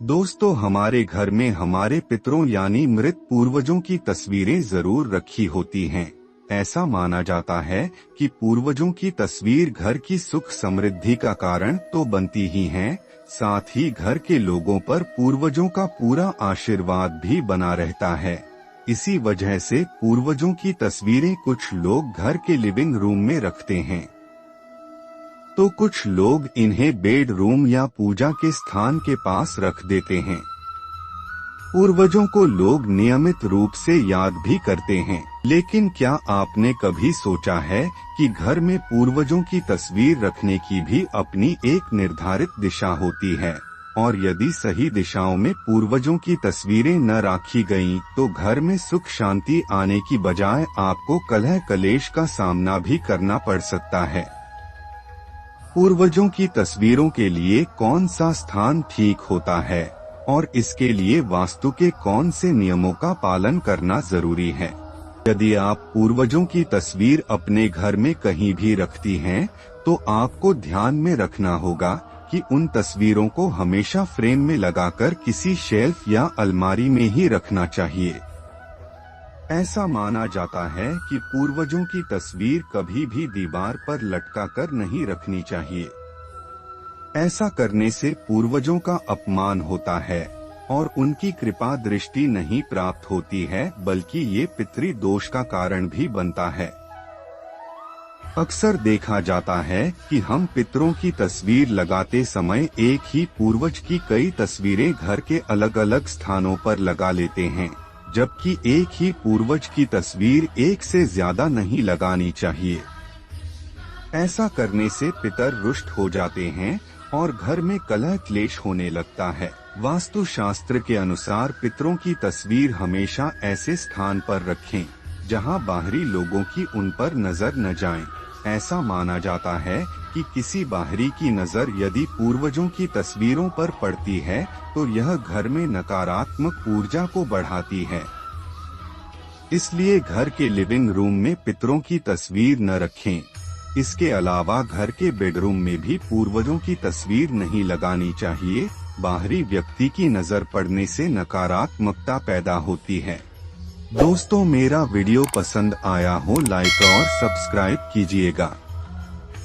दोस्तों, हमारे घर में हमारे पितरों यानी मृत पूर्वजों की तस्वीरें जरूर रखी होती हैं। ऐसा माना जाता है कि पूर्वजों की तस्वीर घर की सुख समृद्धि का कारण तो बनती ही है, साथ ही घर के लोगों पर पूर्वजों का पूरा आशीर्वाद भी बना रहता है। इसी वजह से पूर्वजों की तस्वीरें कुछ लोग घर के लिविंग रूम में रखते हैं, तो कुछ लोग इन्हें बेडरूम या पूजा के स्थान के पास रख देते हैं। पूर्वजों को लोग नियमित रूप से याद भी करते हैं, लेकिन क्या आपने कभी सोचा है कि घर में पूर्वजों की तस्वीर रखने की भी अपनी एक निर्धारित दिशा होती है, और यदि सही दिशाओं में पूर्वजों की तस्वीरें न रखी गईं, तो घर में सुख शांति आने की बजाय आपको कलह कलेश का सामना भी करना पड़ सकता है। पूर्वजों की तस्वीरों के लिए कौन सा स्थान ठीक होता है और इसके लिए वास्तु के कौन से नियमों का पालन करना जरूरी है? यदि आप पूर्वजों की तस्वीर अपने घर में कहीं भी रखती हैं, तो आपको ध्यान में रखना होगा कि उन तस्वीरों को हमेशा फ्रेम में लगाकर किसी शेल्फ या अलमारी में ही रखना चाहिए। ऐसा माना जाता है कि पूर्वजों की तस्वीर कभी भी दीवार पर लटकाकर नहीं रखनी चाहिए। ऐसा करने से पूर्वजों का अपमान होता है और उनकी कृपा दृष्टि नहीं प्राप्त होती है, बल्कि ये पितृ दोष का कारण भी बनता है। अक्सर देखा जाता है कि हम पितरों की तस्वीर लगाते समय एक ही पूर्वज की कई तस्वीरें घर के अलग अलग स्थानों पर लगा लेते हैं, जबकि एक ही पूर्वज की तस्वीर एक से ज्यादा नहीं लगानी चाहिए। ऐसा करने से पितर रुष्ट हो जाते हैं और घर में कलह क्लेश होने लगता है। वास्तु शास्त्र के अनुसार पितरों की तस्वीर हमेशा ऐसे स्थान पर रखें जहां बाहरी लोगों की उन पर नजर न जाए। ऐसा माना जाता है कि किसी बाहरी की नजर यदि पूर्वजों की तस्वीरों पर पड़ती है, तो यह घर में नकारात्मक ऊर्जा को बढ़ाती है। इसलिए घर के लिविंग रूम में पितरों की तस्वीर न रखें। इसके अलावा घर के बेडरूम में भी पूर्वजों की तस्वीर नहीं लगानी चाहिए। बाहरी व्यक्ति की नजर पड़ने से नकारात्मकता पैदा होती है। दोस्तों, मेरा वीडियो पसंद आया हो लाइक और सब्सक्राइब कीजिएगा।